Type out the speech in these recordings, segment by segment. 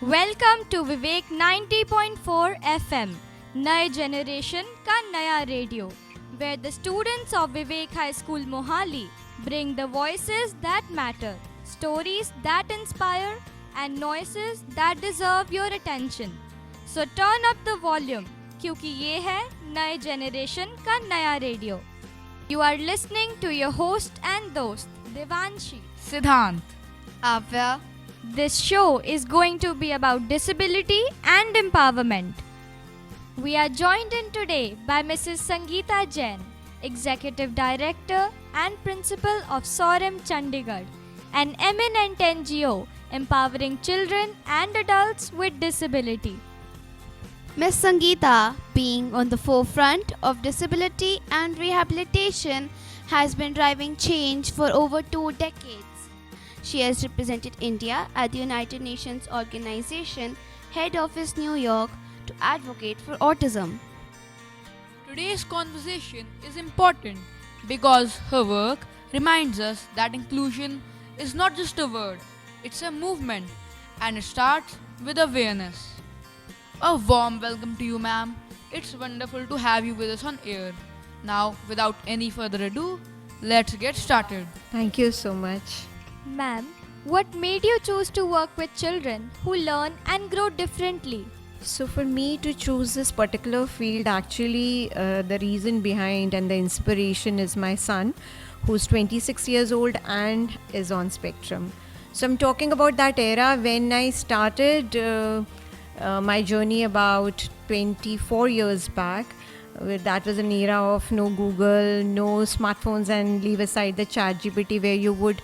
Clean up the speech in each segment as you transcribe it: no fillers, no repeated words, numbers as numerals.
Welcome to Vivek 90.4 FM, नए generation का नया radio, where the students of Vivek High School Mohali bring the voices that matter, stories that inspire, and noises that deserve your attention. So turn up the volume, क्योंकि ये है नए generation का नया radio. You are listening to your host and dost, Devanshi. Siddhant. Avya. This show is going to be about disability and empowerment. We are joined in today by Mrs. Sangeeta Jain, Executive Director and Principal of SOREM Chandigarh, an eminent NGO empowering children and adults with disability. Miss Sangeeta, being on the forefront of disability and rehabilitation, has been driving change for over 2 decades. She has represented India at the United Nations Organization Head Office, New York, to advocate for autism. Today's conversation is important because her work reminds us that inclusion is not just a word, it's a movement, and it starts with awareness. A warm welcome to you, ma'am. It's wonderful to have you with us on air. Now, without any further ado, let's get started. Thank you so much. Ma'am, what made you choose to work with children who learn and grow differently? So, for me to choose this particular field, actually, the reason behind and the inspiration is my son, who's 26 years old and is on spectrum. So, I'm talking about that era when I started my journey about 24 years back. That was an era of no Google, no smartphones, and leave aside the ChatGPT where you would,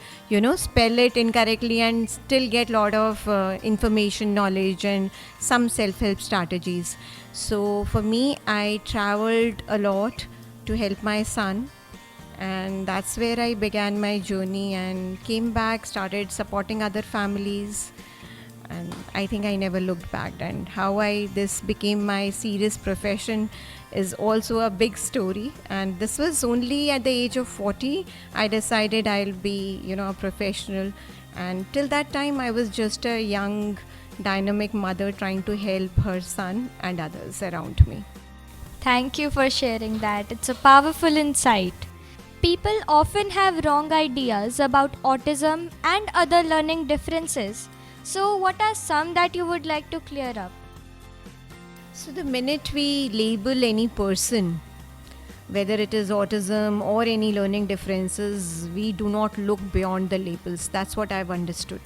spell it incorrectly and still get a lot of information, knowledge, and some self-help strategies. So for me, I traveled a lot to help my son, and that's where I began my journey and came back, started supporting other families. And I think I never looked back, and how this became my serious profession is also a big story. And this was only at the age of 40 I decided I'll be a professional, and till that time I was just a young dynamic mother trying to help her son and others around me. Thank you for sharing that. It's a powerful insight. People often have wrong ideas about autism and other learning differences. So, what are some that you would like to clear up? So the minute we label any person, whether it is autism or any learning differences, we do not look beyond the labels. That's what I've understood.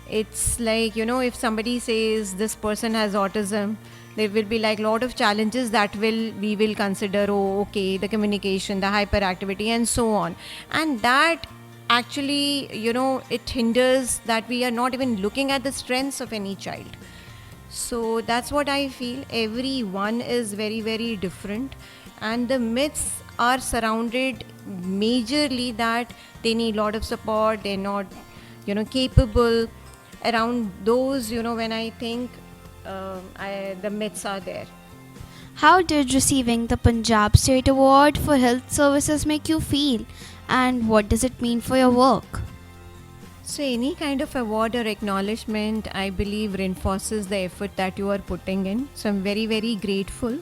It's like, if somebody says this person has autism, there will be like a lot of challenges that we will consider, the communication, the hyperactivity, and so on. And that actually, it hinders that we are not even looking at the strengths of any child. So that's what I feel. Everyone is very, very different, and the myths are surrounded majorly that they need a lot of support, they're not, capable. Around those, when I think the myths are there. How did receiving the Punjab State Award for Health Services make you feel, and what does it mean for your work? So any kind of award or acknowledgement, I believe, reinforces the effort that you are putting in. So I'm very, very grateful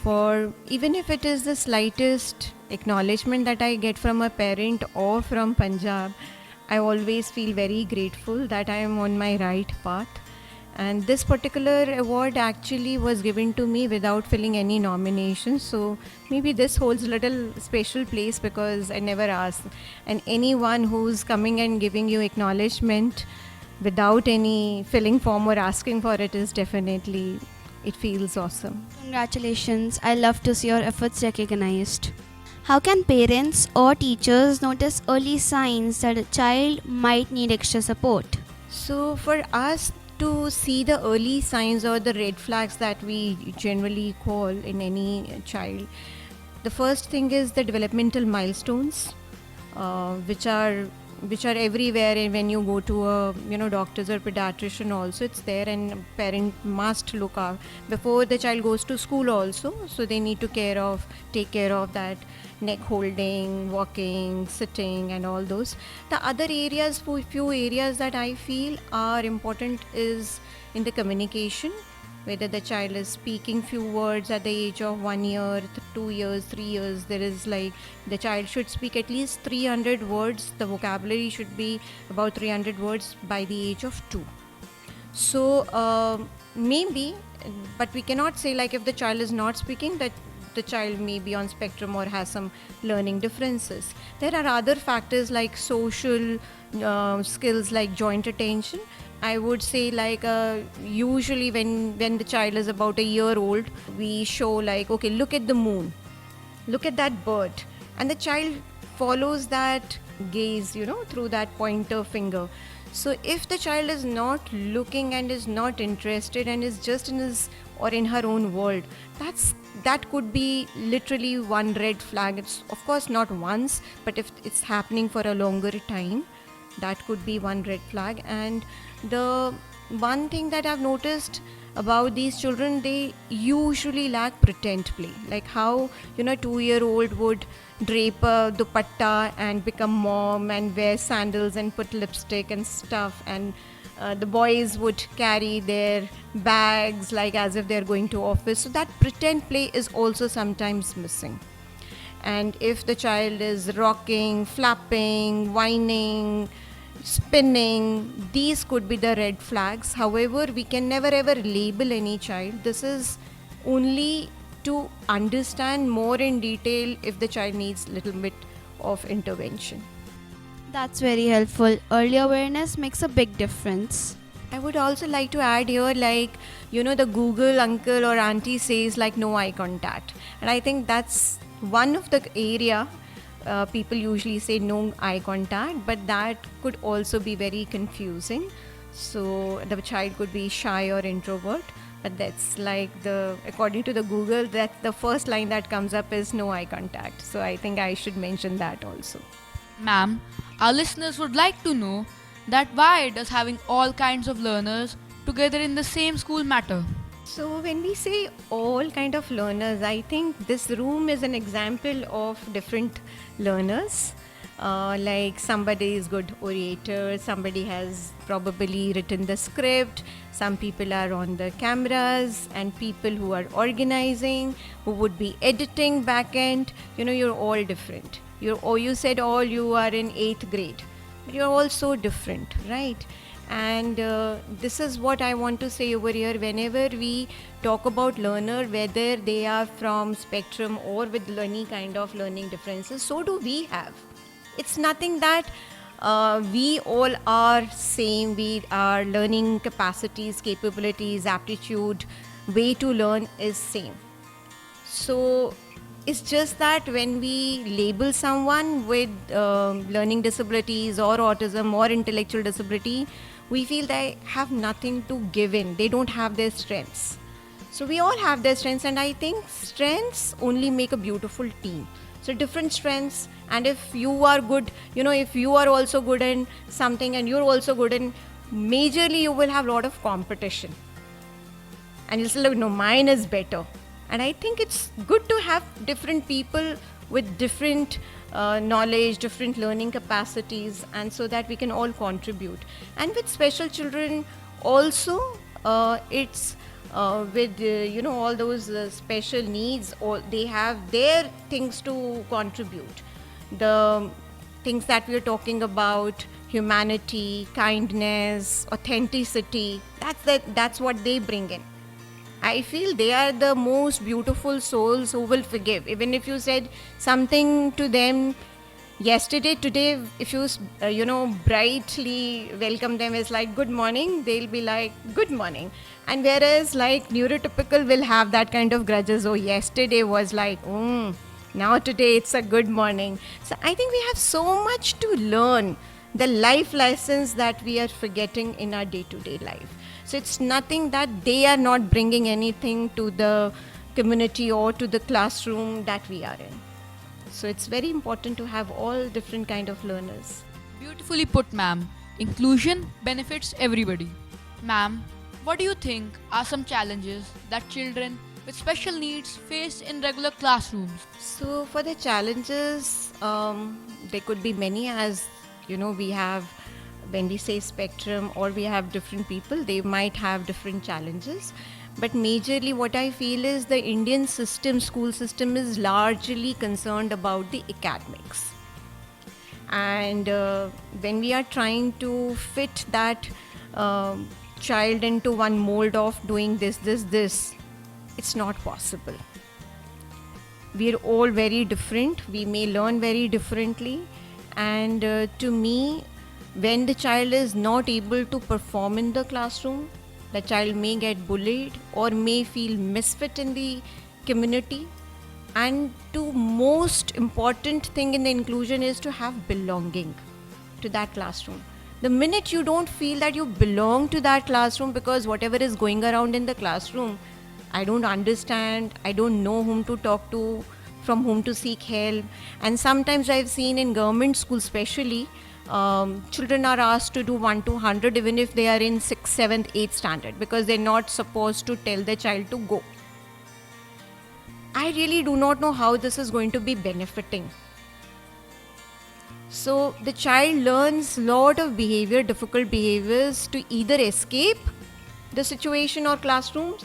for, even if it is the slightest acknowledgement that I get from a parent or from Punjab, I always feel very grateful that I am on my right path. And this particular award actually was given to me without filling any nomination. So maybe this holds a little special place because I never asked. And anyone who's coming and giving you acknowledgement without any filling form or asking for it is definitely, it feels awesome. Congratulations. I love to see your efforts recognized. How can parents or teachers notice early signs that a child might need extra support? So for us to see the early signs or the red flags that we generally call in any child, the first thing is the developmental milestones, which are everywhere, and when you go to a doctors or pediatrician also, it's there, and parent must look out before the child goes to school also. So they need to take care of that neck holding, walking, sitting, and all those. The other areas, few areas that I feel are important is in the communication, whether the child is speaking few words at the age of 1 year, 2 years, 3 years. There is like the child should speak at least 300 words. The vocabulary should be about 300 words by the age of 2. So maybe, but we cannot say like if the child is not speaking that the child may be on spectrum or has some learning differences. There are other factors like social skills like joint attention. I would say like usually when the child is about a year old, we show like, okay, look at the moon, look at that bird, and the child follows that gaze, through that pointer finger. So if the child is not looking and is not interested and is just in his or in her own world, that could be literally one red flag. It's of course not once, but if it's happening for a longer time, that could be one red flag. And the one thing that I've noticed about these children, they usually lack pretend play, like how 2-year-old would drape a dupatta and become mom and wear sandals and put lipstick and stuff, and the boys would carry their bags like as if they're going to office. So that pretend play is also sometimes missing. And if the child is rocking, flapping, whining, spinning, these could be the red flags. However, we can never ever label any child. This is only to understand more in detail if the child needs little bit of intervention. That's very helpful. Early awareness makes a big difference. I would also like to add here, like, the Google uncle or auntie says like no eye contact. And I think that's one of the area people usually say no eye contact, but that could also be very confusing. So the child could be shy or introvert, but that's like according to the Google, that's the first line that comes up is no eye contact. So I think I should mention that also. Ma'am, our listeners would like to know that why does having all kinds of learners together in the same school matter? So when we say all kind of learners, I think this room is an example of different learners. Like somebody is good orator, somebody has probably written the script, some people are on the cameras, and people who are organizing, who would be editing back end. You're all different. You said all you are in 8th grade, but you're all so different, right? And this is what I want to say over here. Whenever we talk about learner, whether they are from spectrum or with any kind of learning differences, so do we have. It's nothing that we all are same. Our learning capacities, capabilities, aptitude, way to learn is same. So it's just that when we label someone with learning disabilities or autism or intellectual disability, we feel they have nothing to give in. They don't have their strengths. So we all have their strengths, and I think strengths only make a beautiful team. So different strengths, and if you are good, if you are also good in something and you're also good in majorly, you will have a lot of competition. And you'll say, like, no, mine is better. And I think it's good to have different people with different knowledge, different learning capacities, and so that we can all contribute. And with special children also, it's with all those special needs, or they have their things to contribute. The things that we are talking about, humanity, kindness, authenticity, that's what they bring in. I feel they are the most beautiful souls who will forgive. Even if you said something to them yesterday, today, if you brightly welcome them as like good morning, they'll be like good morning. And whereas like neurotypical will have that kind of grudges. Oh, yesterday was like, now today it's a good morning. So I think we have so much to learn, the life lessons that we are forgetting in our day-to-day life. So it's nothing that they are not bringing anything to the community or to the classroom that we are in. So it's very important to have all different kind of learners. Beautifully put, ma'am. Inclusion benefits everybody. Ma'am, what do you think are some challenges that children with special needs face in regular classrooms? So for the challenges, there could be many, as we have when we say spectrum or we have different people, they might have different challenges. But majorly what I feel is the Indian system, school system, is largely concerned about the academics. And when we are trying to fit that child into one mold of doing this, it's not possible. We are all very different. We may learn very differently. And to me, when the child is not able to perform in the classroom, the child may get bullied or may feel misfit in the community. And the most important thing in the inclusion is to have belonging to that classroom. The minute you don't feel that you belong to that classroom because whatever is going around in the classroom, I don't understand, I don't know whom to talk to, from whom to seek help. And sometimes I've seen in government schools especially, children are asked to do 1 to 100 even if they are in 6th, 7th, 8th standard because they're not supposed to tell the child to go. I really do not know how this is going to be benefiting. So the child learns lot of behavior, difficult behaviors to either escape the situation or classrooms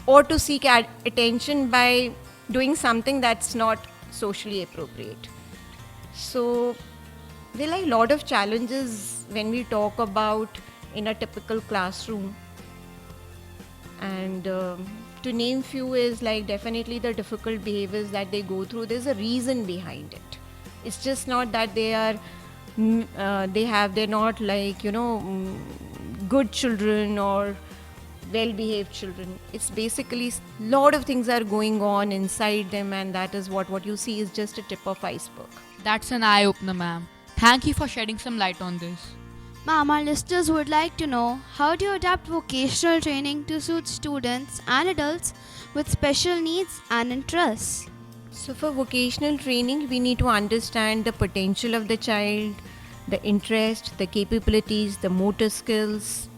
or to seek attention by doing something that's not socially appropriate. So there are a lot of challenges when we talk about in a typical classroom. And to name few is like definitely the difficult behaviors that they go through. There's a reason behind it. It's just not that they are they're not like good children or well-behaved children. It's basically lot of things are going on inside them, and that is what you see is just a tip of iceberg. That's an eye-opener, ma'am. Thank you for shedding some light on this. Ma'am, our listeners would like to know, how do you adapt vocational training to suit students and adults with special needs and interests? So for vocational training, we need to understand the potential of the child, the interest, the capabilities, the motor skills,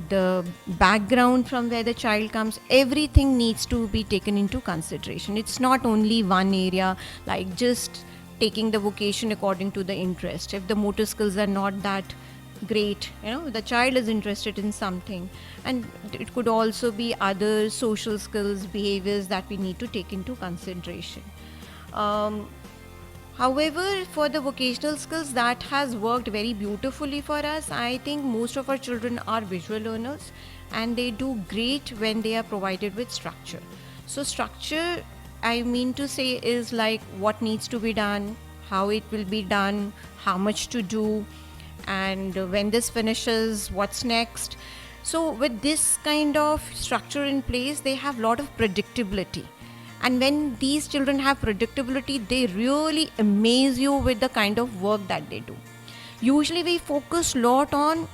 the background from where the child comes. Everything needs to be taken into consideration. It's not only one area, like just taking the vocation according to the interest. If the motor skills are not that great, the child is interested in something, and it could also be other social skills, behaviors that we need to take into consideration. However, for the vocational skills, that has worked very beautifully for us. I think most of our children are visual learners and they do great when they are provided with structure. So structure, I mean to say, is like what needs to be done, how it will be done, how much to do, and when this finishes, what's next. So with this kind of structure in place, they have a lot of predictability. And when these children have predictability, they really amaze you with the kind of work that they do. Usually we focus a lot on,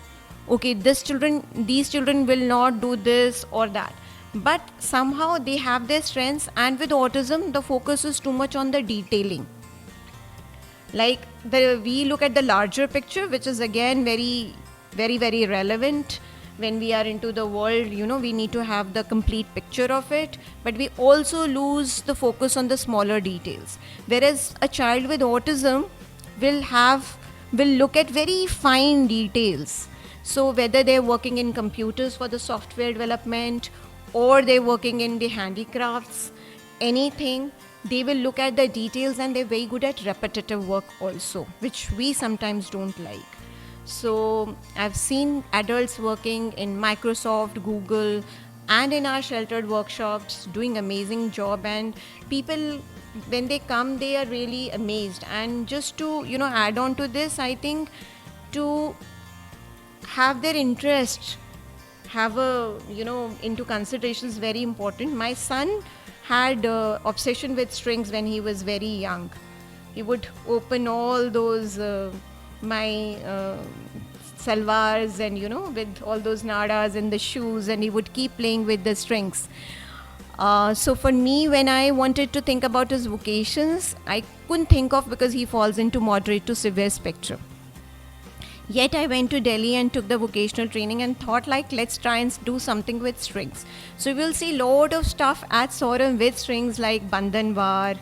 okay, these children will not do this or that. But somehow they have their strengths, and with autism, the focus is too much on the detailing. Like we look at the larger picture, which is again very, very, very relevant. When we are into the world, we need to have the complete picture of it, but we also lose the focus on the smaller details. Whereas a child with autism will look at very fine details. So whether they're working in computers for the software development or they're working in the handicrafts, anything, they will look at the details, and they're very good at repetitive work also, which we sometimes don't like. So I've seen adults working in Microsoft, Google, and in our sheltered workshops doing amazing job, and people, when they come, they are really amazed. And just to add on to this, I think to have their interest into consideration is very important. My son had obsession with strings when he was very young. He would open all those my salwars and with all those nadas in the shoes, and he would keep playing with the strings. So for me, when I wanted to think about his vocations, I couldn't think of, because he falls into moderate to severe spectrum. Yet I went to Delhi and took the vocational training and thought, like, let's try and do something with strings. So you will see lot of stuff at Sorum with strings, like Bandhan Var,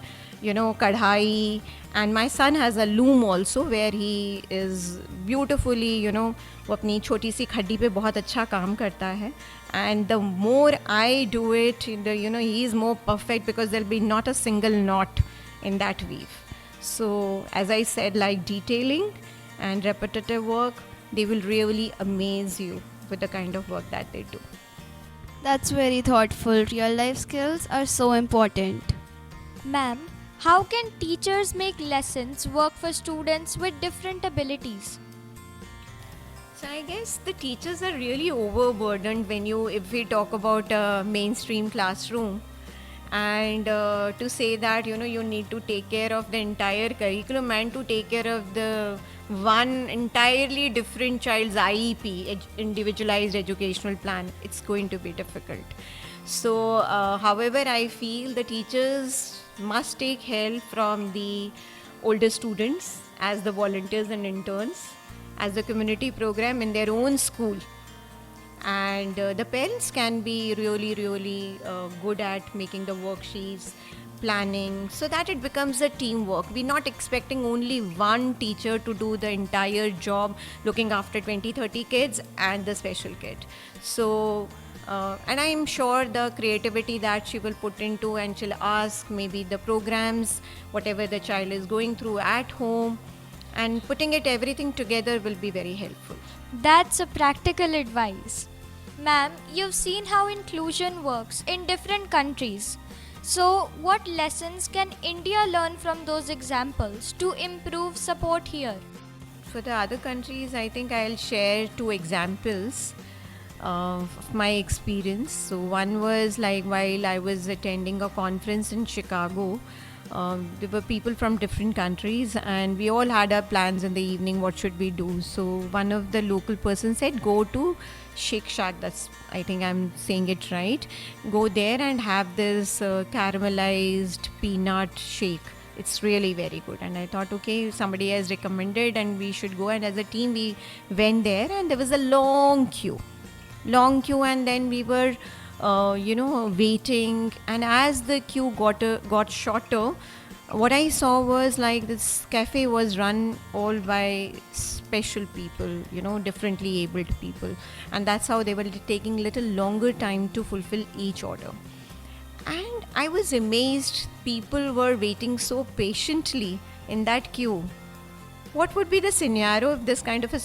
kadhai. And my son has a loom also where he is beautifully, वो अपनी छोटी सी खड्डी पे बहुत अच्छा काम करता है. And the more I do it, he is more perfect because there'll be not a single knot in that weave. So as I said, like detailing and repetitive work, they will really amaze you with the kind of work that they do. That's very thoughtful. Real life skills are so important. Ma'am, how can teachers make lessons work for students with different abilities? So I guess the teachers are really overburdened if we talk about a mainstream classroom. And to say that, you need to take care of the entire curriculum and to take care of the one entirely different child's IEP, individualized educational plan, it's going to be difficult. So, however, I feel the teachers must take help from the older students as the volunteers and interns, as the community program in their own school. And the parents can be really, really good at making the worksheets, planning, so that it becomes a teamwork. We're not expecting only one teacher to do the entire job looking after 20-30 kids and the special kid. So and I'm sure the creativity that she will put into, and she'll ask maybe the programs, whatever the child is going through at home, and putting it everything together will be very helpful. That's a practical advice. Ma'am, you've seen how inclusion works in different countries. So, what lessons can India learn from those examples to improve support here? For the other countries, I think I'll share 2 examples of my experience. So one was like while I was attending a conference in Chicago, there were people from different countries and we all had our plans in the evening, what should we do. So one of the local persons said, go to Shake Shack, that's, I think I'm saying it right, go there and have this caramelized peanut shake. It's really very good. And I thought, okay, somebody has recommended and we should go. And as a team, we went there and there was a long queue. And then we were, waiting. And as the queue got shorter, what I saw was like this cafe was run all by special people, differently abled people. And that's how they were taking little longer time to fulfill each order. And I was amazed people were waiting so patiently in that queue. What would be the scenario if this kind of a